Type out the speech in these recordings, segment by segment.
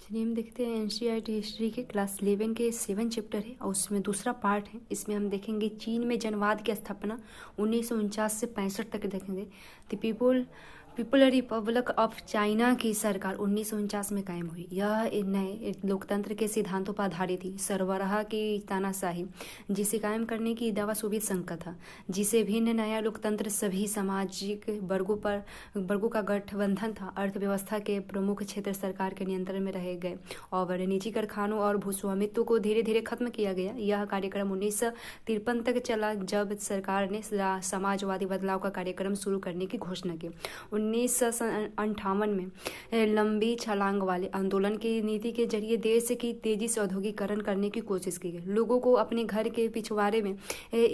चलिए हम देखते हैं एनसीईआरटी हिस्ट्री के क्लास 11 के 7 चैप्टर है और उसमें दूसरा पार्ट है। इसमें हम देखेंगे चीन में जनवाद की स्थापना 1949 से 65 तक देखेंगे। द पीपुलर रिपब्लिक ऑफ चाइना की सरकार 1949 में कायम हुई। यह नए लोकतंत्र के सिद्धांतों पर आधारित थी। सरबराह की तानाशाही जिसे कायम करने की दावा सोवियत संघ का था, जिसे भिन्न नया लोकतंत्र सभी सामाजिक वर्गों का गठबंधन था। अर्थव्यवस्था के प्रमुख क्षेत्र सरकार के नियंत्रण में रह गए और निजी कारखानों और भूस्वामित्व को धीरे धीरे खत्म किया गया। यह कार्यक्रम 1953 तक चला, जब सरकार ने समाजवादी बदलाव का कार्यक्रम शुरू करने की घोषणा की। 1958 में लंबी छलांग वाले आंदोलन की नीति के जरिए देश की तेजी से औद्योगिकरण करने की कोशिश की गई। लोगों को अपने घर के पिछवाड़े में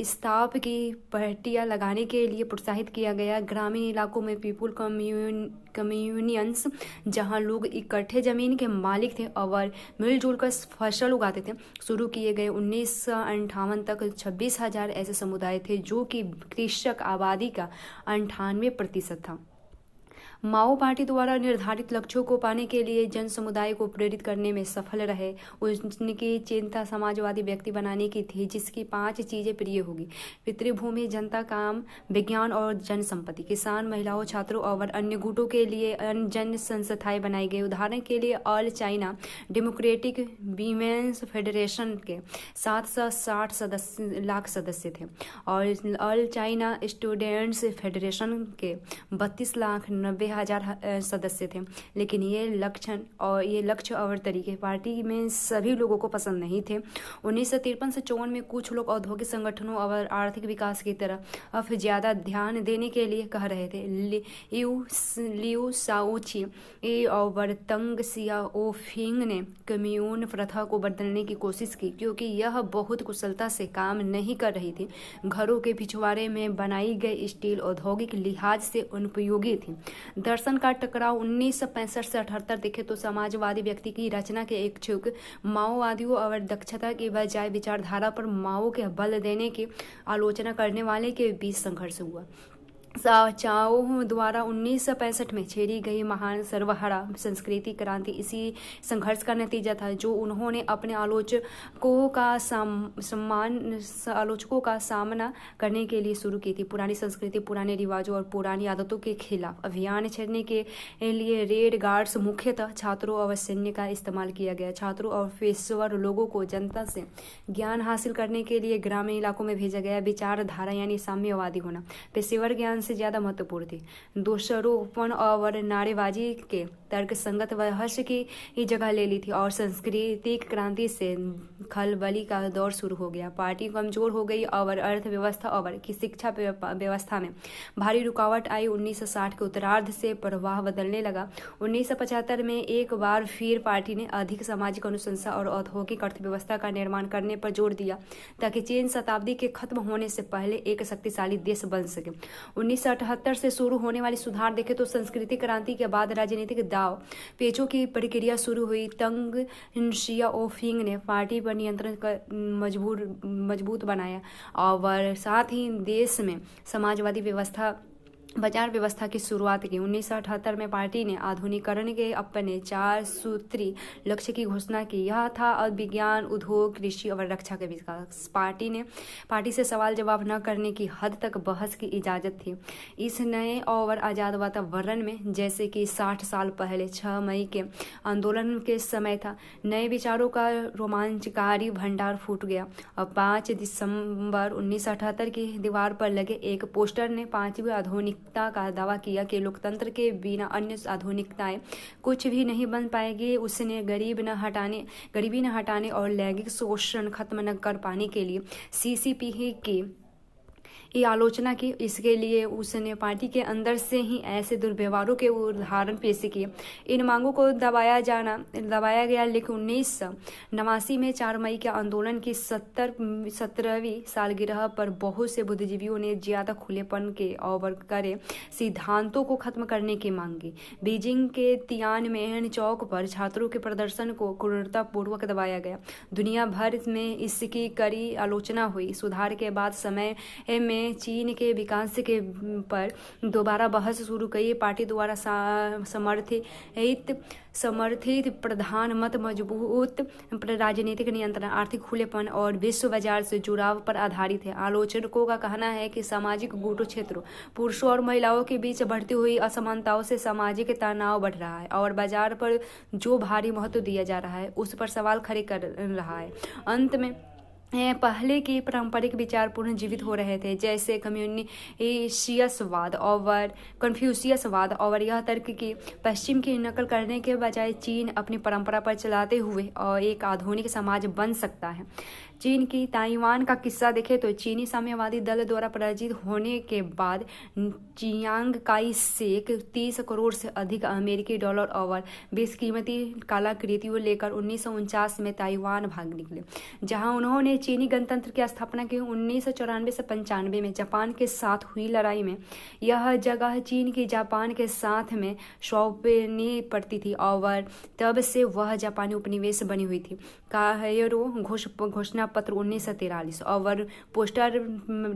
स्टाफ की पट्टियां लगाने के लिए प्रोत्साहित किया गया। ग्रामीण इलाकों में पीपुल कम्युनियंस, जहां लोग इकट्ठे जमीन के मालिक थे और मिलजुल कर फसल उगाते थे, शुरू किए गए। 1958 तक 26,000 ऐसे समुदाय थे, जो कि कृषक आबादी का 98% था। माओ पार्टी द्वारा निर्धारित लक्ष्यों को पाने के लिए जन समुदाय को प्रेरित करने में सफल रहे। उनकी चिंता समाजवादी व्यक्ति बनाने की थी, जिसकी 5 चीजें प्रिय होगी: पितृभूमि, जनता, काम, विज्ञान और जन संपत्ति। किसान, महिलाओं, छात्रों और अन्य गुटों के लिए जन संस्थाएं बनाई गई। उदाहरण के लिए all China democratic women's federation के 760 लाख सदस्य थे और ऑल चाइना स्टूडेंट्स फेडरेशन के 32,90,000 सदस्य थे। लेकिन ये लक्ष्य और तरीके पार्टी में सभी लोगों को पसंद नहीं थे। 1953 से 54 में कुछ लोग औद्योगिक संगठनों और आर्थिक विकास की तरफ ज्यादा ध्यान देने के लिए कह रहे थे। लियू शाओची और तंग सियाओफिंग ने कम्यून प्रथा को बदलने की कोशिश की, क्योंकि यह बहुत कुशलता से काम नहीं कर रही थी। घरों के पिछवाड़े में बनाई गई स्टील औद्योगिक लिहाज से अनुपयोगी थी। दर्शन का टकराव 1965 से 78 देखे तो समाजवादी व्यक्ति की रचना के इच्छुक माओवादियों और दक्षता की बजाय विचारधारा पर माओ के बल देने की आलोचना करने वाले के बीच संघर्ष हुआ। चाओ द्वारा 1965 में छेड़ी गई महान सर्वहारा संस्कृति क्रांति इसी संघर्ष का नतीजा था, जो उन्होंने अपने आलोचकों का सामना करने के लिए शुरू की थी। पुरानी संस्कृति, पुराने रिवाजों और पुरानी आदतों के खिलाफ अभियान छेड़ने के लिए रेड गार्ड्स, मुख्यतः छात्रों और सैन्य का इस्तेमाल किया गया। छात्रों और पेशेवर लोगों को जनता से ज्ञान हासिल करने के लिए ग्रामीण इलाकों में भेजा गया। विचारधारा यानी साम्यवादी होना पेशेवर ज्ञान से ज्यादा महत्वपूर्ण थी। दोषारोपण और नारेबाजी के तर्क संगत बहस की जगह ले ली थी और सांस्कृतिक क्रांति से खलबली का दौर शुरू हो गया। पार्टी कमजोर हो गई और अर्थव्यवस्था और शिक्षा व्यवस्था में भारी रुकावट आई। 1960 के उत्तरार्ध से प्रवाह बदलने लगा। 1975 में एक बार फिर पार्टी ने अधिक सामाजिक अनुशंसा और औद्योगिक अर्थव्यवस्था का निर्माण करने पर जोर दिया, ताकि चीन शताब्दी के खत्म होने से पहले एक शक्तिशाली देश बन सके। 1978 से शुरू होने वाली सुधार देखें तो संस्कृति क्रांति के बाद राजनीतिक दाव पेचों की प्रक्रिया शुरू हुई। तंग सियाओफिंग ने पार्टी पर नियंत्रण मजबूत बनाया और साथ ही देश में समाजवादी बाजार व्यवस्था की शुरुआत की। 1978 में पार्टी ने आधुनिकीकरण के अपने 4 सूत्री लक्ष्य की घोषणा की। यह था विज्ञान, उद्योग, कृषि और रक्षा के विकास। पार्टी से सवाल जवाब न करने की हद तक बहस की इजाजत थी। इस नए और आजाद वातावरण में, जैसे कि 60 साल पहले 6 मई के आंदोलन के समय था, नए विचारों का रोमांचकारी भंडार फूट गया। और 5 दिसंबर 1978 की दीवार पर लगे एक पोस्टर ने 5वीं आधुनिक का दावा किया कि लोकतंत्र के बिना अन्य आधुनिकताएं कुछ भी नहीं बन पाएगी। उसने गरीबी न हटाने और लैंगिक शोषण खत्म न कर पाने के लिए सीसीपी की आलोचना की। इसके लिए उसने पार्टी के अंदर से ही ऐसे दुर्व्यवहारों के उदाहरण पेश किए। इन मांगों को दबाया गया, लेकिन 1989 में 4 मई के आंदोलन की 17वीं सालगिरह पर बहुत से बुद्धिजीवियों ने ज्यादा खुलेपन के और कड़े सिद्धांतों को खत्म करने की मांग की। बीजिंग के तियानमेन चौक पर छात्रों के प्रदर्शन को क्रूरतापूर्वक दबाया गया। दुनिया भर में इसकी कड़ी आलोचना हुई। सुधार के बाद समय में ने चीन के विकास के पर दोबारा बहस शुरू की। पार्टी द्वारा समर्थित प्रधान मत मजबूत राजनीतिक नियंत्रण, आर्थिक खुलेपन और विश्व बाजार से जुड़ाव पर आधारित है। आलोचकों का कहना है कि सामाजिक गुटों क्षेत्रों, पुरुषों और महिलाओं के बीच बढ़ती हुई असमानताओं से सामाजिक तनाव बढ़ रहा है और बाजार पर जो भारी महत्व दिया जा रहा है उस पर सवाल खड़े कर रहा है। अंत में पहले के पारंपरिक विचार पुनर्जीवित हो रहे थे, जैसे कन्फ्यूशियसवाद और यह तर्क कि पश्चिम की नकल करने के बजाय चीन अपनी परंपरा पर चलाते हुए और एक आधुनिक समाज बन सकता है। चीन की ताइवान का किस्सा देखें तो चीनी साम्यवादी दल द्वारा पराजित होने के बाद चियांग काई शेक 30 करोड़ से अधिक अमेरिकी डॉलर और बेशकीमती कलाकृतियों लेकर 1949 में ताइवान भाग निकले, जहां उन्होंने चीनी गणतंत्र की स्थापना की। 1994 से 95 में जापान के साथ हुई लड़ाई में यह जगह चीन की जापान के साथ में सौंपनी पड़ती थी और तब से वह जापानी उपनिवेश बनी हुई थी। कायरो घोषणा पत्र 1943 और पोस्टर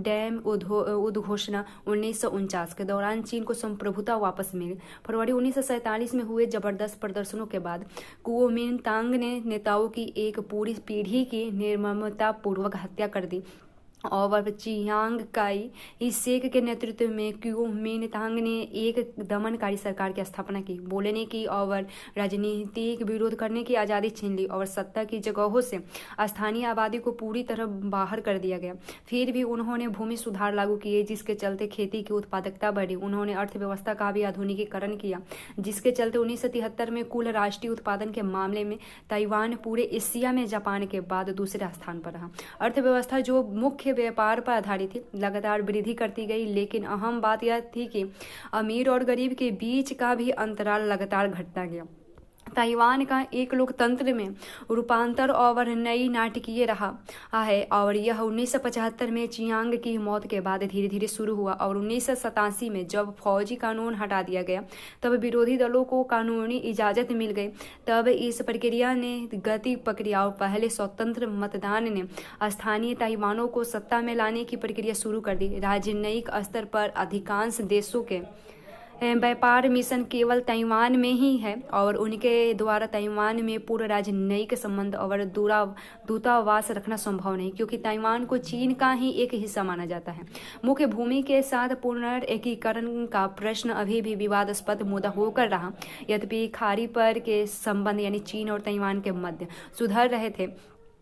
डैम उद्घोषणा 1949 के दौरान चीन को संप्रभुता वापस मिली। फरवरी 1947 में हुए जबरदस्त प्रदर्शनों के बाद कुओमिंतांग ने नेताओं की एक पूरी पीढ़ी की निर्ममतापूर्वक हत्या कर दी और चियांग काई शेक के नेतृत्व में कुओमिंतांग ने एक दमनकारी सरकार की स्थापना की, बोलने की और राजनीतिक विरोध करने की आज़ादी छीन ली और सत्ता की जगहों से स्थानीय आबादी को पूरी तरह बाहर कर दिया गया। फिर भी उन्होंने भूमि सुधार लागू किए, जिसके चलते खेती की उत्पादकता बढ़ी। उन्होंने अर्थव्यवस्था का भी आधुनिकीकरण किया, जिसके चलते 1973 में कुल राष्ट्रीय उत्पादन के मामले में ताइवान पूरे एशिया में जापान के बाद दूसरे स्थान पर रहा। अर्थव्यवस्था जो मुख्य व्यापार पर आधारित थी लगातार वृद्धि करती गई, लेकिन अहम बात यह थी कि अमीर और गरीब के बीच का भी अंतराल लगातार घटता गया। ताइवान का एक लोकतंत्र में रूपांतर और नई नाटकीय रहा है और यह 1975 में चियांग की मौत के बाद धीरे धीरे शुरू हुआ और 1987 में जब फौजी कानून हटा दिया गया तब विरोधी दलों को कानूनी इजाज़त मिल गई। तब इस प्रक्रिया ने गति पकड़ी और पहले स्वतंत्र मतदान ने स्थानीय ताइवानों को सत्ता में लाने की प्रक्रिया शुरू कर दी। राजनयिक स्तर पर अधिकांश देशों के व्यापार मिशन केवल ताइवान में ही है और उनके द्वारा ताइवान में पूर्ण राजनयिक संबंध और दूतावास रखना संभव नहीं, क्योंकि ताइवान को चीन का ही एक हिस्सा माना जाता है। मुख्य भूमि के साथ पुनर्एकीकरण का प्रश्न अभी भी विवादास्पद मुद्दा होकर रहा, यद्यपि खाड़ी पर के संबंध यानी चीन और ताइवान के मध्य सुधर रहे थे।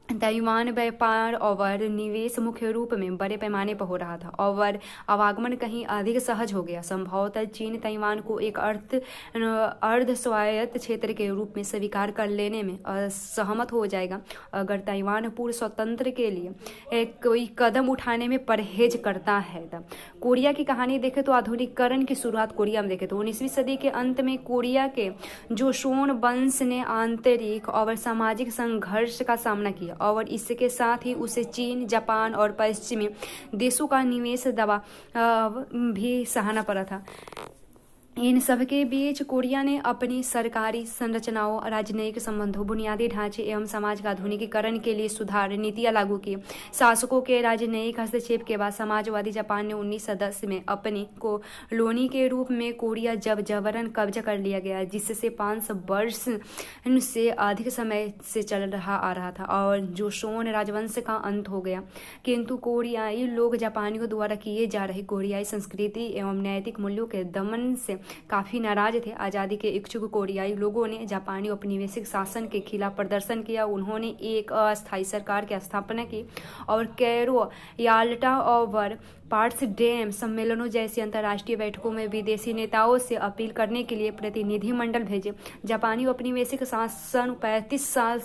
ताइवान व्यापार और निवेश मुख्य रूप में बड़े पैमाने पर हो रहा था और आवागमन कहीं अधिक सहज हो गया। संभवतः चीन ताइवान को एक अर्ध स्वायत्त क्षेत्र के रूप में स्वीकार कर लेने में असहमत हो जाएगा अगर ताइवान पूर्ण स्वतंत्र के लिए कोई कदम उठाने में परहेज करता है। तब कोरिया की कहानी देखें तो आधुनिकीकरण की शुरुआत कोरिया में देखें तो 19वीं सदी के अंत में कोरिया के जोशोन वंश ने आंतरिक और सामाजिक संघर्ष का सामना किया और इसके साथ ही उसे चीन, जापान और पश्चिमी देशों का निवेश दबाव भी सहना पड़ा था। इन सबके बीच कोरिया ने अपनी सरकारी संरचनाओं, राजनयिक संबंधों, बुनियादी ढांचे एवं समाज का आधुनिकीकरण के लिए सुधार नीतियां लागू की। शासकों के राजनयिक हस्तक्षेप के बाद समाजवादी जापान ने 1910 में अपनी कॉलोनी के रूप में कोरिया जबरन कब्जा कर लिया गया, जिससे 500 वर्ष से अधिक समय से चल आ रहा था और जोशोन राजवंश का अंत हो गया। किंतु कोरियाई लोग जापानियों द्वारा किए जा रहे कोरियाई संस्कृति एवं नैतिक मूल्यों के दमन से काफी नाराज थे। आजादी के इच्छुक कोरियाई लोगों ने जापानी औपनिवेशिक शासन के खिलाफ प्रदर्शन किया। उन्होंने एक अस्थायी सरकार की स्थापना की और कैरो, याल्टा और पोट्सडेम सम्मेलनों जैसी अंतर्राष्ट्रीय बैठकों में विदेशी नेताओं से अपील करने के लिए प्रतिनिधिमंडल भेजे। जापानी औपनिवेशिक शासन 35 साल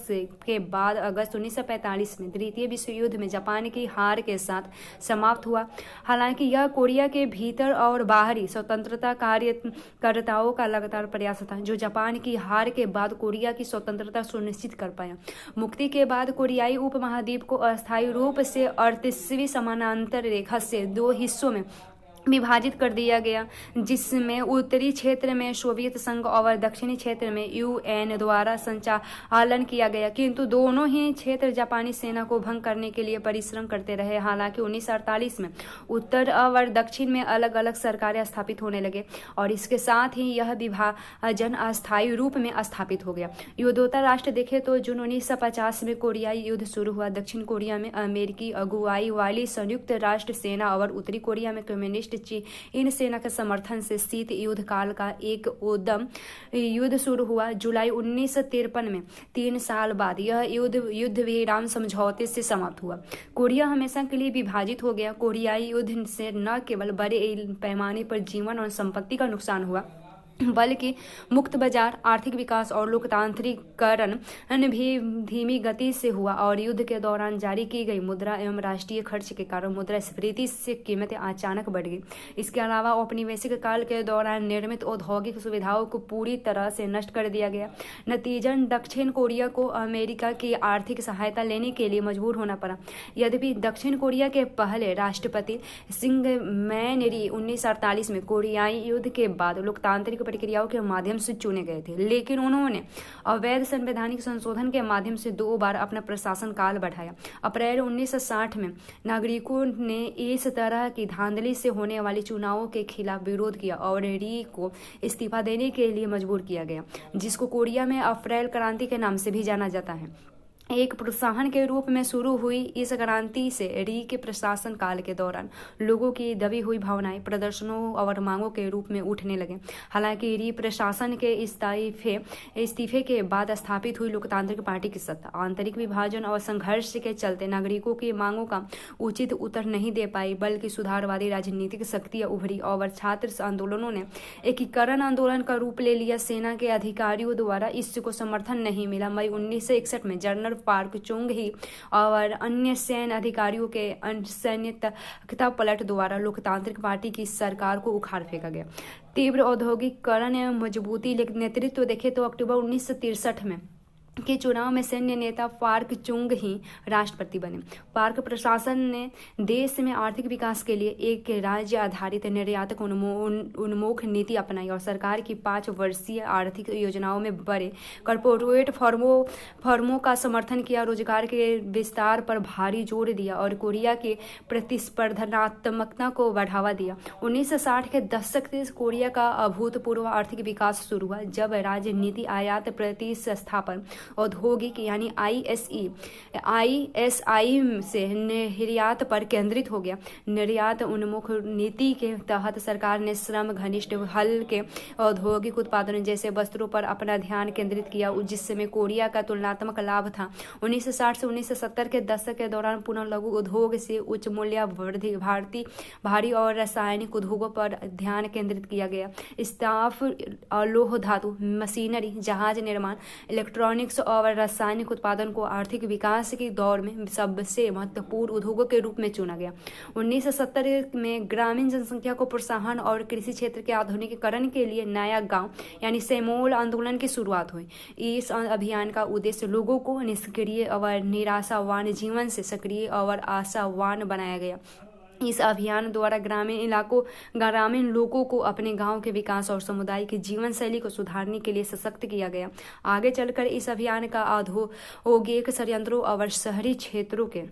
के बाद अगस्त 1945 में द्वितीय विश्व युद्ध में जापान की हार के साथ समाप्त हुआ। हालांकि यह कोरिया के भीतर और बाहरी स्वतंत्रता कार्यकर्ताओं का लगातार प्रयास था, जो जापान की हार के बाद कोरिया की स्वतंत्रता सुनिश्चित कर पाया। मुक्ति के बाद कोरियाई उपमहाद्वीप को अस्थायी रूप से 38वीं समानांतर रेखा से 2 हिस्सों में विभाजित कर दिया गया, जिसमें उत्तरी क्षेत्र में सोवियत संघ और दक्षिणी क्षेत्र में यूएन द्वारा संचालन किया गया, किंतु दोनों ही क्षेत्र जापानी सेना को भंग करने के लिए परिश्रम करते रहे। हालांकि 1948 में उत्तर और दक्षिण में अलग अलग सरकारें स्थापित होने लगे और इसके साथ ही यह विभाजन अस्थायी रूप में स्थापित हो गया। युद्धोत्तर राष्ट्र देखें तो जून 1950 में कोरियाई युद्ध शुरू हुआ। दक्षिण कोरिया में अमेरिकी अगुवाई वाली संयुक्त राष्ट्र सेना और उत्तरी कोरिया में कम्युनिस्ट चीन सेना के समर्थन से शीत युद्ध काल का एक उद्दम युद्ध शुरू हुआ। जुलाई 1953 में 3 साल बाद यह युद्ध विराम समझौते से समाप्त हुआ। कोरिया हमेशा के लिए विभाजित हो गया। कोरियाई युद्ध से न केवल बड़े पैमाने पर जीवन और संपत्ति का नुकसान हुआ, बल्कि मुक्त बाजार, आर्थिक विकास और लोकतांत्रिकरण भी धीमी गति से हुआ और युद्ध के दौरान जारी की गई मुद्रा एवं राष्ट्रीय खर्च के कारण मुद्रास्फीति से कीमतें अचानक बढ़ गई। इसके अलावा औपनिवेशिक काल के दौरान निर्मित औद्योगिक सुविधाओं को पूरी तरह से नष्ट कर दिया गया। नतीजन दक्षिण कोरिया को अमेरिका की आर्थिक सहायता लेने के लिए मजबूर होना पड़ा। यद्यपि दक्षिण कोरिया के पहले राष्ट्रपति सिंगमैन री 1948 में कोरियाई युद्ध के बाद लोकतांत्रिक प्रक्रियाओं के माध्यम से चुने गए थे, लेकिन उन्होंने अवैध संवैधानिक संशोधन के माध्यम से 2 बार अपना प्रशासन काल बढ़ाया। अप्रैल 1960 में नागरिकों ने इस तरह की धांधली से होने वाले चुनावों के खिलाफ विरोध किया और री को इस्तीफा देने के लिए मजबूर किया गया, जिसको कोरिया में अप्रैल क्रांति के नाम से भी जाना जाता है। एक प्रोत्साहन के रूप में शुरू हुई इस क्रांति से री के प्रशासन काल के दौरान लोगों की दबी हुई भावनाएं प्रदर्शनों और मांगों के रूप में उठने लगे। हालांकि री प्रशासन के इस्तीफे के बाद स्थापित हुई लोकतांत्रिक पार्टी की सत्ता आंतरिक विभाजन और संघर्ष के चलते नागरिकों की मांगों का उचित उत्तर नहीं दे पाई, बल्कि सुधारवादी राजनीतिक शक्तियां उभरी और छात्र आंदोलनों ने एकीकरण आंदोलन का रूप ले लिया। सेना के अधिकारियों द्वारा इसको समर्थन नहीं मिला। मई 1961 में जनरल पार्क चुंग ही और अन्य सैन्य अधिकारियों के सैन्य तख्तापलट द्वारा लोकतांत्रिक पार्टी की सरकार को उखाड़ फेंका गया। तीव्र औद्योगिकरण एवं मजबूती नेतृत्व देखे तो अक्टूबर 1963 में के चुनाव में सैन्य नेता पार्क चुंग ही राष्ट्रपति बने। पार्क प्रशासन ने देश में आर्थिक विकास के लिए एक राज्य आधारित निर्यातक उन्मुख नीति अपनाई और सरकार की 5 वर्षीय आर्थिक योजनाओं में बड़े कॉर्पोरेट फर्मों का समर्थन किया, रोजगार के विस्तार पर भारी जोर दिया और कोरिया की प्रतिस्पर्धात्मकता को बढ़ावा दिया। 1960 के दशक से कोरिया का अभूतपूर्व आर्थिक विकास शुरू हुआ, जब राजनीति आयात प्रतिस्थापन औद्योगिक यानी ISI से निर्यात पर केंद्रित हो गया। निर्यात उन्मुख नीति के तहत सरकार ने श्रम घनिष्ठ हल्के औद्योगिक उत्पादन जैसे वस्त्रों पर अपना ध्यान केंद्रित किया, जिसमें कोरिया का तुलनात्मक लाभ था। 1960 से 1970 के दशक के दौरान पुनः लघु उद्योग से उच्च मूल्य वर्धी भारी और रासायनिक उद्योगों पर ध्यान केंद्रित किया गया। इस्पात, लौह धातु, मशीनरी, जहाज निर्माण, इलेक्ट्रॉनिक्स और रासायनिक उत्पादन को आर्थिक विकास के दौर में सबसे महत्वपूर्ण उद्योगों के रूप में चुना गया। 1970 में ग्रामीण जनसंख्या को प्रोत्साहन और कृषि क्षेत्र के आधुनिकीकरण के लिए नया गांव यानी सेमोल आंदोलन की शुरुआत हुई। इस अभियान का उद्देश्य लोगों को निष्क्रिय और निराशावान जीवन से सक्रिय और आशावान बनाया गया। इस अभियान द्वारा ग्रामीण लोगों को अपने गांव के विकास और समुदाय की जीवन शैली को सुधारने के लिए सशक्त किया गया। आगे चलकर इस अभियान का औद्योगिक संयंत्रों और शहरी क्षेत्रों के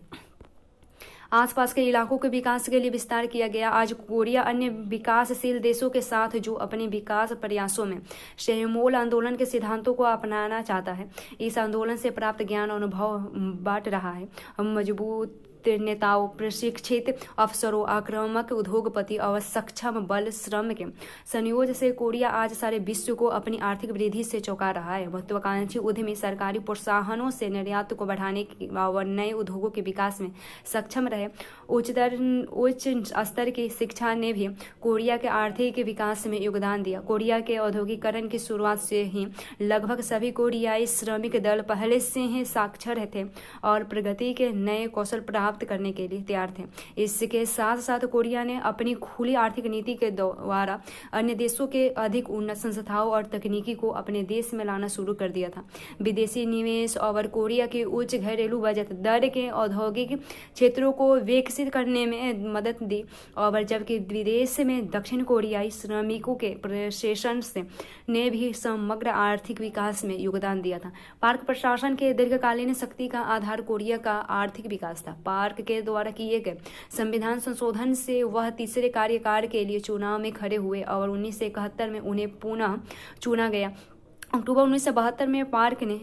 आसपास के इलाकों के विकास के लिए विस्तार किया गया। आज कोरिया अन्य विकासशील देशों के साथ जो अपने विकास प्रयासों में सेमोल आंदोलन के सिद्धांतों को अपनाना चाहता है, इस आंदोलन से प्राप्त ज्ञान और अनुभव बांट रहा है। मजबूत नेताओं, प्रशिक्षित अफसरों, आक्रामक उद्योगपति और सक्षम बल श्रम के संयोजन से कोरिया आज सारे विश्व को अपनी आर्थिक वृद्धि से चौंका रहा है। महत्वाकांक्षी उद्यमी सरकारी प्रोत्साहनों से निर्यात को बढ़ाने और नए उद्योगों के विकास में सक्षम रहे। उच्च स्तर की शिक्षा ने भी कोरिया के आर्थिक विकास में योगदान दिया। कोरिया के औद्योगिकरण की शुरुआत से ही लगभग सभी कोरियाई श्रमिक दल पहले से ही साक्षर थे और प्रगति के नए कौशल प्राप्त समाप्त करने के लिए तैयार थे। इसके साथ साथ कोरिया ने अपनी खुली आर्थिक नीति के द्वारा अन्य देशों के अधिक उन्नत संस्थाओं और तकनीकी को अपने देश में लाना शुरू कर दिया था। विदेशी निवेश और कोरिया के उच्च घरेलू बचत दर के औद्योगिक क्षेत्रों को विकसित करने में मदद दी, और जबकि विदेश में दक्षिण कोरियाई श्रमिकों के प्रशिक्षण ने भी समग्र आर्थिक विकास में योगदान दिया था। पार्क प्रशासन के दीर्घकालीन शक्ति का आधार कोरिया का आर्थिक विकास था। पार्क के द्वारा किए गए संविधान संशोधन से वह तीसरे कार्यकाल के लिए चुनाव में खड़े हुए और 1971 में उन्हें पुनः चुना गया। अक्टूबर 1972 में पार्क ने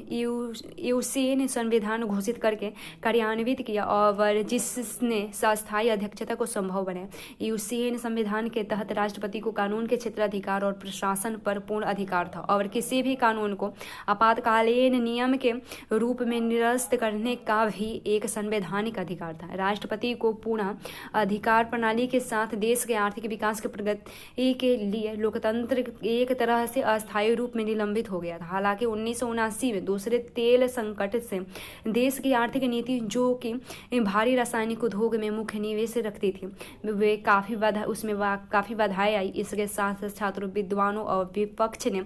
यूसीएन संविधान घोषित करके कार्यान्वित किया और जिसने अस्थायी अध्यक्षता को संभव बनाया। यूसीएन संविधान के तहत राष्ट्रपति को कानून के क्षेत्राधिकार और प्रशासन पर पूर्ण अधिकार था और किसी भी कानून को आपातकालीन नियम के रूप में निरस्त करने का भी एक संवैधानिक अधिकार था। राष्ट्रपति को पूर्ण अधिकार प्रणाली के साथ देश के आर्थिक विकास के प्रगति के लिए लोकतंत्र एक तरह से अस्थायी रूप में निलंबित हो गया था। हालांकि 1979 में दूसरे तेल संकट से देश की आर्थिक नीति, जो कि भारी रासायनिक उद्योग में मुख्य निवेश रखती थी, वे काफी बाधाएं आई। इसके साथ छात्रों, विद्वानों और विपक्ष ने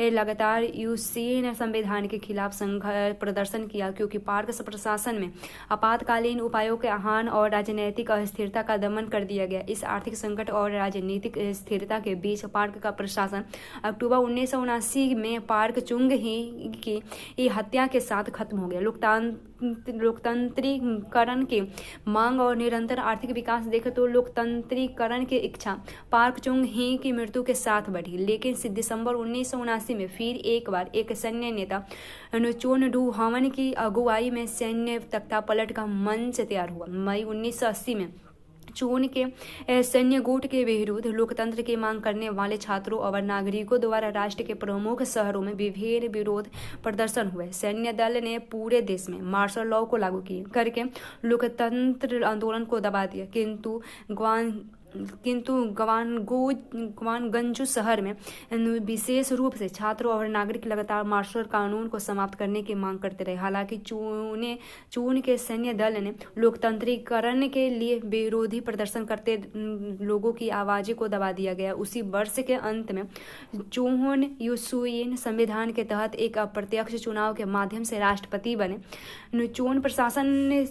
लगातार यूसीएन संविधान के खिलाफ संघर्ष प्रदर्शन किया, क्योंकि पार्क प्रशासन में आपातकालीन उपायों के आह्वान और राजनीतिक अस्थिरता का दमन कर दिया गया। इस आर्थिक संकट और राजनीतिक स्थिरता के बीच पार्क का प्रशासन अक्टूबर 1979 में पार्क चुंग ही की हत्या के साथ खत्म हो गया। लोकतंत्रीकरण की मांग और निरंतर आर्थिक विकास देखें तो लोकतंत्रीकरण की इच्छा पार्क चुंग ही की मृत्यु के साथ बढ़ी, लेकिन दिसंबर 1979 में फिर एक बार एक सैन्य नेता चोन डू हवन की अगुवाई में सैन्य तख्तापलट का मंच तैयार हुआ। मई 1980 में चून के सैन्य गुट के विरुद्ध लोकतंत्र की मांग करने वाले छात्रों और नागरिकों द्वारा राष्ट्र के प्रमुख शहरों में विभिन्न विरोध प्रदर्शन हुए। सैन्य दल ने पूरे देश में मार्शल लॉ को लागू करके लोकतंत्र आंदोलन को दबा दिया, किंतु गवानगंजू शहर में विशेष रूप से छात्रों और नागरिक लगातार मार्शल कानून को समाप्त करने की मांग करते रहे। हालांकि चून के सैन्य दल ने लोकतंत्रीकरण के लिए विरोधी प्रदर्शन करते लोगों की आवाज़ को दबा दिया गया। उसी वर्ष के अंत में चून यूसीएन संविधान के तहत एक अप्रत्यक्ष चुनाव के माध्यम से राष्ट्रपति बने। चून प्रशासन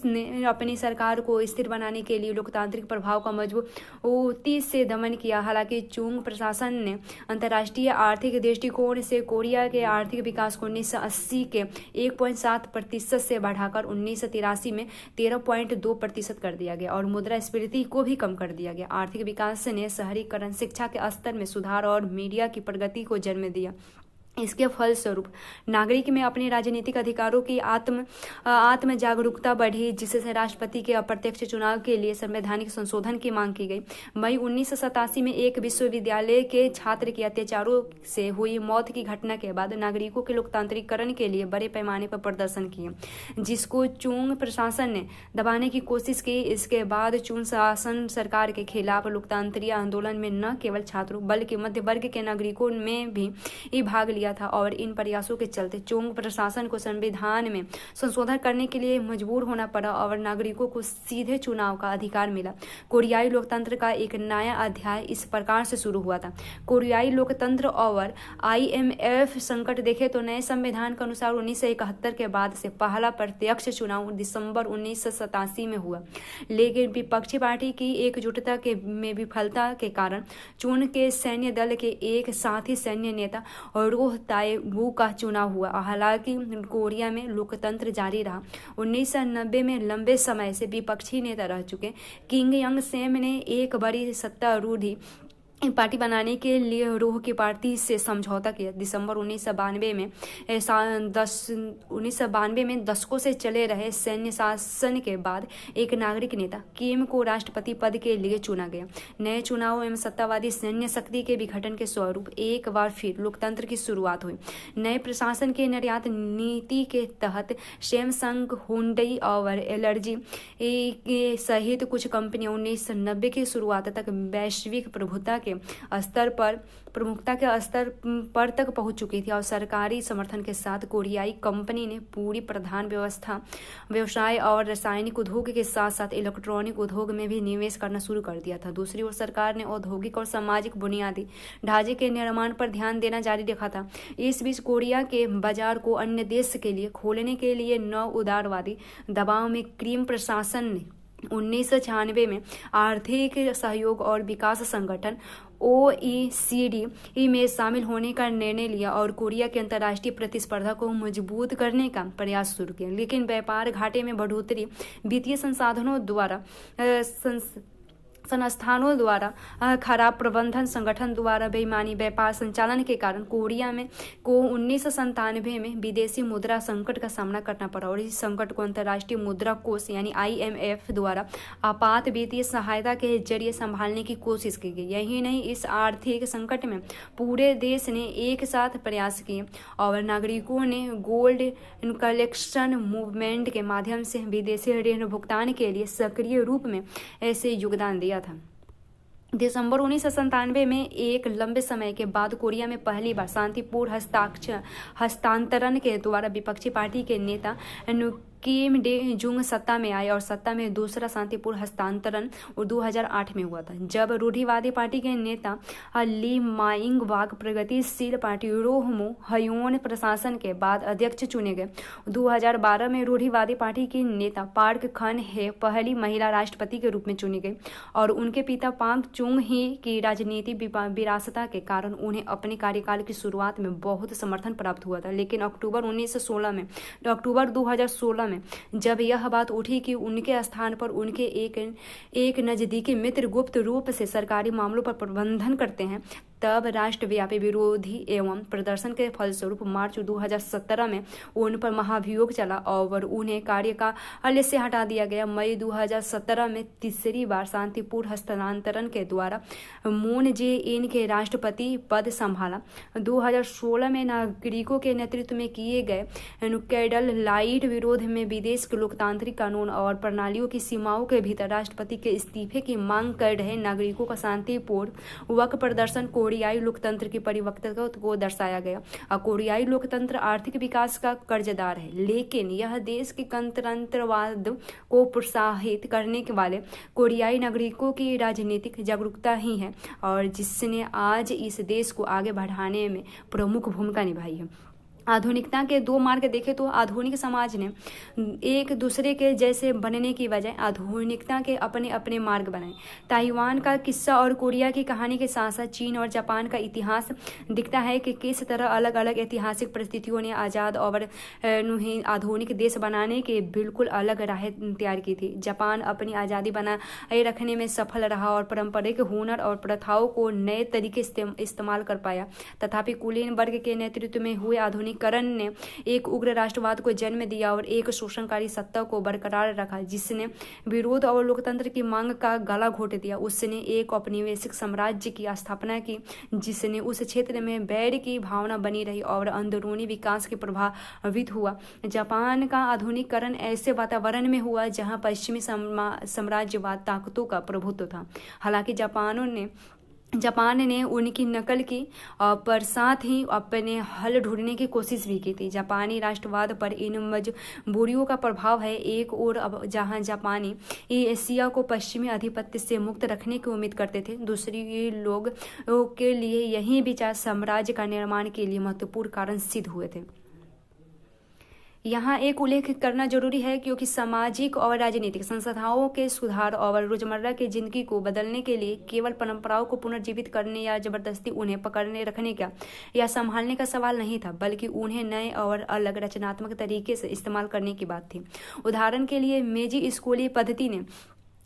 ने अपनी सरकार को स्थिर बनाने के लिए लोकतांत्रिक प्रभाव का मजबूती से दमन किया। हालांकि चुंग प्रशासन ने अंतर्राष्ट्रीय आर्थिक दृष्टिकोण से कोरिया के आर्थिक विकास को 1980 के 1.7% से बढ़ाकर 1983 में 13.2% कर दिया गया और मुद्रास्फीति को भी कम कर दिया गया। आर्थिक विकास ने शहरीकरण, शिक्षा के स्तर में सुधार और मीडिया की प्रगति को जन्म दिया। इसके फलस्वरूप नागरिक में अपने राजनीतिक अधिकारों की आत्म जागरूकता बढ़ी, जिससे राष्ट्रपति के अप्रत्यक्ष चुनाव के लिए संवैधानिक संशोधन की मांग की गई। मई 1987 में एक विश्वविद्यालय के छात्र की अत्याचारों से हुई मौत की घटना के बाद नागरिकों के लोकतांत्रिकरण के लिए बड़े पैमाने पर प्रदर्शन किए, जिसको चुंग प्रशासन ने दबाने की कोशिश की। इसके बाद चुंग शासन सरकार के खिलाफ लोकतांत्रिक आंदोलन में न केवल छात्रों बल्कि मध्य वर्ग के नागरिकों में भी भाग लिया था और इन प्रयासों के चलते चुंग प्रशासन को संविधान में संशोधन करने के लिए मजबूर होना पड़ा और नागरिकों को सीधे चुनाव का अधिकार मिला। कोरियाई लोकतंत्र का एक नया अध्याय इस प्रकार से शुरू हुआ था। कोरियाई लोकतंत्र और IMF संकट देखे तो नए संविधान के अनुसार 1971 के बाद से पहला प्रत्यक्ष चुनाव दिसंबर 1987 में हुआ, लेकिन विपक्षी पार्टी की एकजुटता में विफलता के कारण चुन के सैन्य दल के एक साथी सैन्य नेता और ताएबू का चुनाव हुआ। हालांकि कोरिया में लोकतंत्र जारी रहा। 1990 में लंबे समय से विपक्षी नेता रह चुके किंग यंग सेम ने एक बड़ी सत्तारूढ़ी पार्टी बनाने के लिए रोह की पार्टी से समझौता किया। दिसंबर 1992 में दशकों से चले रहे सैन्य शासन के बाद एक नागरिक नेता किम को राष्ट्रपति पद के लिए चुना गया। नए चुनाव एवं सत्तावादी सैन्य शक्ति के विघटन के स्वरूप एक बार फिर लोकतंत्र की शुरुआत हुई। नए प्रशासन के निर्यात नीति के तहत सैमसंग, हुंडई और LG सहित कुछ कंपनियां 1990 की शुरुआत तक वैश्विक प्रभुता प्रमुखता के स्तर पर तक पहुंच चुकी थी और सरकारी समर्थन के साथ कोरियाई कंपनी ने पूरी प्रधान व्यवसाय और रासायनिक उद्योग के साथ साथ इलेक्ट्रॉनिक उद्योग में भी निवेश करना शुरू कर दिया था। दूसरी ओर सरकार ने औद्योगिक और सामाजिक बुनियादी ढांचे के निर्माण पर ध्यान देना जारी रखा था। इस बीच कोरिया के बाजार को अन्य देश के लिए खोलने के लिए नव उदारवादी दबाव में किम प्रशासन ने 1996 में आर्थिक सहयोग और विकास संगठन OECD में शामिल होने का निर्णय लिया और कोरिया की अंतर्राष्ट्रीय प्रतिस्पर्धा को मजबूत करने का प्रयास शुरू किया। लेकिन व्यापार घाटे में बढ़ोतरी, वित्तीय संस्थानों द्वारा खराब प्रबंधन, संगठन द्वारा बेईमानी व्यापार संचालन के कारण कोरिया को 1997 में विदेशी मुद्रा संकट का सामना करना पड़ा और इस संकट को अंतर्राष्ट्रीय मुद्रा कोष यानी IMF द्वारा आपात वित्तीय सहायता के जरिए संभालने की कोशिश की गई। यही नहीं, इस आर्थिक संकट में पूरे देश ने एक साथ प्रयास किए और नागरिकों ने गोल्ड कलेक्शन मूवमेंट के माध्यम से विदेशी ऋण भुगतान के लिए सक्रिय रूप में ऐसे योगदान दिया था। दिसंबर 1997 में एक लंबे समय के बाद कोरिया में पहली बार शांतिपूर्ण हस्तांतरण के द्वारा विपक्षी पार्टी के नेता किम डे जुंग सत्ता में आए और सत्ता में दूसरा शांतिपूर्ण हस्तांतरण 2008 में हुआ था, जब रूढ़िवादी पार्टी के नेता ली माइंग वाक प्रगतिशील पार्टी रोहमो हयोन प्रशासन के बाद अध्यक्ष चुने गए। 2012 में रूढ़िवादी पार्टी की नेता पार्क खन हे पहली महिला राष्ट्रपति के रूप में चुनी गई और उनके पिता पाक चुंग ही की राजनीतिक विरासत के कारण उन्हें अपने कार्यकाल की शुरुआत में बहुत समर्थन प्राप्त हुआ था। लेकिन अक्टूबर 2016 में जब यह बात उठी कि उनके स्थान पर उनके एक नजदीकी मित्र गुप्त रूप से सरकारी मामलों पर प्रबंधन करते हैं, तब राष्ट्रव्यापी विरोधी एवं प्रदर्शन के फलस्वरूप मार्च 2017 में उन पर महाभियोग चला और उन्हें कार्यकाल से हटा दिया गया। मई 2017 में तीसरी बार शांतिपूर्ण हस्तांतरण के द्वारा मून जे इन के राष्ट्रपति पद संभाला। 2016 में नागरिकों के नेतृत्व में किए गए कैडल लाइट विरोध में विदेश के लोकतांत्रिक कानून और प्रणालियों की सीमाओं के भीतर राष्ट्रपति के इस्तीफे की मांग कर रहे नागरिकों का शांतिपूर्वक प्रदर्शन कोरियाई लोकतंत्र की परिपक्वता को दर्शाया गया। कोरियाई लोकतंत्र आर्थिक विकास का कर्जदार है, लेकिन यह देश के गणतंत्रवाद को प्रोत्साहित करने वाले कोरियाई नागरिकों की राजनीतिक जागरूकता ही है और जिसने आज इस देश को आगे बढ़ाने में प्रमुख भूमिका निभाई है। आधुनिकता के दो मार्ग देखें तो आधुनिक समाज ने एक दूसरे के जैसे बनने की बजाय आधुनिकता के अपने अपने मार्ग बनाए। ताइवान का किस्सा और कोरिया की कहानी के साथ साथ चीन और जापान का इतिहास दिखता है कि किस तरह अलग अलग ऐतिहासिक परिस्थितियों ने आज़ाद और आधुनिक देश बनाने के बिल्कुल अलग राह तैयार की थी। जापान अपनी आज़ादी बनाए रखने में सफल रहा और पारंपरिक हुनर और प्रथाओं को नए तरीके इस्तेमाल कर पाया। तथापि कुलीन वर्ग के नेतृत्व में हुए आधुनिक करण ने एक उग्र राष्ट्रवाद को जन्म दिया और एक शोषणकारी सत्ता को बरकरार रखा जिसने विरोध और लोकतंत्र की मांग का गला घोट दिया। उसने एक औपनिवेशिक साम्राज्य की स्थापना की जिसने उस क्षेत्र में वैर की भावना बनी रही और अंदरूनी विकास के प्रभावित हुआ। जापान का आधुनिकीकरण ऐसे वातावरण में हुआ जहां पश्चिमी साम्राज्यवाद ताकतों का प्रभुत्व था। हालांकि जापान ने उनकी नकल की पर साथ ही अपने हल ढूंढने की कोशिश भी की थी। जापानी राष्ट्रवाद पर इन मजबूरियों का प्रभाव है। एक और जहां जापानी एशिया को पश्चिमी आधिपत्य से मुक्त रखने की उम्मीद करते थे, दूसरी लोग के लिए यही विचार साम्राज्य का निर्माण के लिए महत्वपूर्ण कारण सिद्ध हुए थे। यहाँ एक उल्लेख करना जरूरी है क्योंकि सामाजिक और राजनीतिक संस्थाओं के सुधार और रोजमर्रा की जिंदगी को बदलने के लिए केवल परंपराओं को पुनर्जीवित करने या जबरदस्ती उन्हें पकड़ने रखने का या संभालने का सवाल नहीं था, बल्कि उन्हें नए और अलग रचनात्मक तरीके से इस्तेमाल करने की बात थी। उदाहरण के लिए मेजी स्कूली पद्धति ने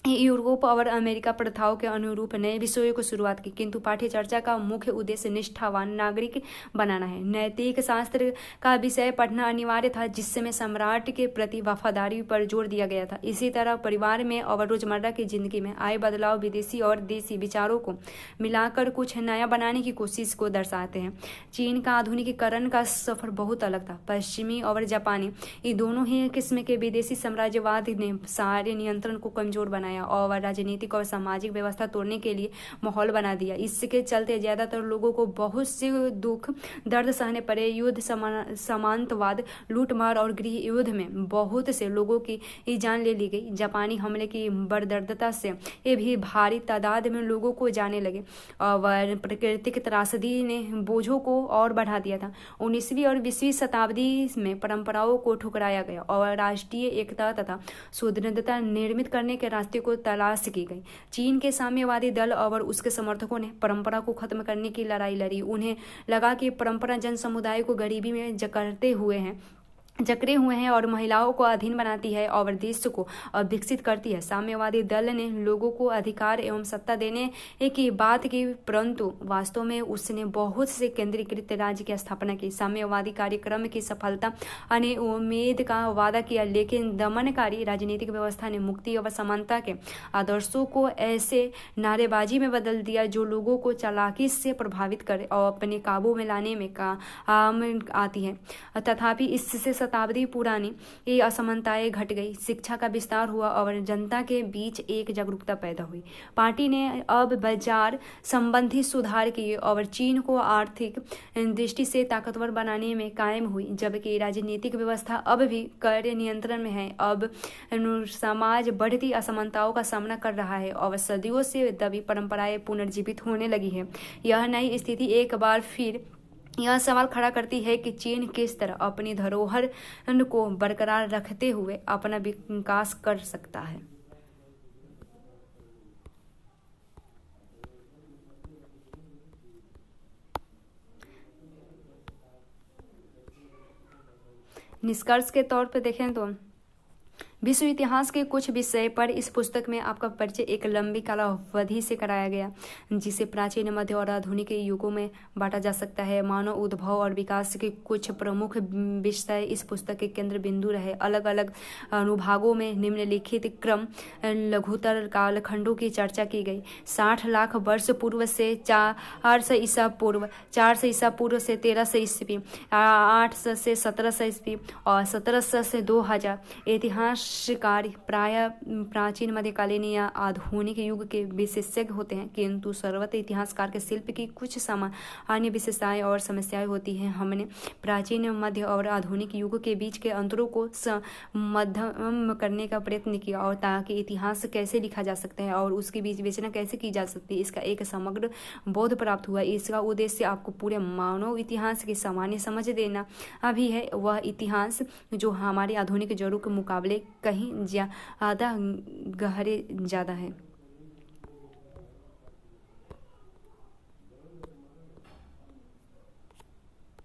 यूरोप और अमेरिका प्रथाओं के अनुरूप नए विषयों को शुरुआत की, किंतु पाठ्य चर्चा का मुख्य उद्देश्य निष्ठावान नागरिक बनाना है। नैतिक शास्त्र का विषय पढ़ना अनिवार्य था जिसमें सम्राट के प्रति वफादारी पर जोर दिया गया था। इसी तरह परिवार में और रोजमर्रा की जिंदगी में आए बदलाव विदेशी और देसी विचारों को मिलाकर कुछ नया बनाने की कोशिश को दर्शाते हैं। चीन का आधुनिकीकरण का सफर बहुत अलग था। पश्चिमी और जापानी ये दोनों ही किस्म के विदेशी साम्राज्यवाद ने सारे नियंत्रण को कमजोर बनाया बनाया और राजनीतिक और सामाजिक व्यवस्था तोड़ने के लिए माहौल बना दिया। इसके चलते ज़्यादातर लोगों को बहुत से दुख दर्द सहने पड़े। युद्ध, सामंतवाद, लूटमार और गृह युद्ध में बहुत से लोगों की जान ले ली गई। जापानी हमले की बर्बरता से ये भी भारी तादाद में लोगों को जाने लगे और प्राकृतिक त्रासदी ने बोझों को और बढ़ा दिया था। 19वीं और 20वीं शताब्दी में परंपराओं को ठुकराया गया और राष्ट्रीय एकता तथा स्वतंत्रता निर्मित करने के रास्ते को तलाश की गई। चीन के साम्यवादी दल और उसके समर्थकों ने परंपरा को खत्म करने की लड़ाई लड़ी। उन्हें लगा कि परंपरा जन समुदाय को गरीबी में जकड़े हुए हैं और महिलाओं को अधीन बनाती है और देश को विकसित करती है। साम्यवादी दल ने लोगों को अधिकार एवं सत्ता देने की बात की, परंतु वास्तव में उसने बहुत से केंद्रीकृत राज्य की स्थापना की। साम्यवादी कार्यक्रम की सफलता ने उम्मीद का वादा किया, लेकिन दमनकारी राजनीतिक व्यवस्था ने मुक्ति और समानता के आदर्शों को ऐसे नारेबाजी में बदल दिया जो लोगों को चालाकी से प्रभावित करे और अपने काबू में लाने में काम आती है। तथापि इससे शताब्दी पुरानी ये असमानताएं घट गई, शिक्षा का विस्तार हुआ और जनता के बीच एक जागरूकता पैदा हुई। पार्टी ने अब बाजार संबंधी सुधार किए और चीन को आर्थिक दृष्टि से ताकतवर बनाने में कायम हुई, जबकि राजनीतिक व्यवस्था अब भी कड़े नियंत्रण में है। अब समाज बढ़ती असमानताओं का सामना कर रहा है और सदियों से दबी परंपराएं पुनर्जीवित होने लगी है। यह नई स्थिति एक बार फिर यह सवाल खड़ा करती है कि चीन किस तरह अपनी धरोहर को बरकरार रखते हुए अपना विकास कर सकता है। निष्कर्ष के तौर पर देखें तो विश्व इतिहास के कुछ विषय पर इस पुस्तक में आपका परिचय एक लंबी कालावधि से कराया गया, जिसे प्राचीन, मध्य और आधुनिक युगों में बांटा जा सकता है। मानव उद्भव और विकास के कुछ प्रमुख विषय इस पुस्तक के केंद्र बिंदु रहे। अलग अलग अनुभागों में निम्नलिखित क्रम लघुतर कालखंडों की चर्चा की गई। 60 लाख वर्ष पूर्व से 400 ईसा पूर्व, 400 ईसा पूर्व से 1300 ईस्वी, 800 से 1700 ईस्वी और 1700 से 2000। इतिहास कार्य प्राय प्राचीन, मध्यकालीन या आधुनिक युग के विशेषज्ञ होते हैं, किंतु सर्वत्र इतिहासकार के शिल्प की कुछ सामान्य विशेषताएं और समस्याएं होती हैं। हमने प्राचीन, मध्य और आधुनिक युग के बीच के अंतरों को मध्यम करने का प्रयत्न किया और ताकि इतिहास कैसे लिखा जा सकता है और उसके बीच विवेचना कैसे की जा सकती है, इसका एक समग्र बोध प्राप्त हुआ। इसका उद्देश्य आपको पूरे मानव इतिहास की सामान्य समझ देना भी है। वह इतिहास जो हमारे आधुनिक जड़ों के मुकाबले कहीं ज़्यादा गहरे ज़्यादा है।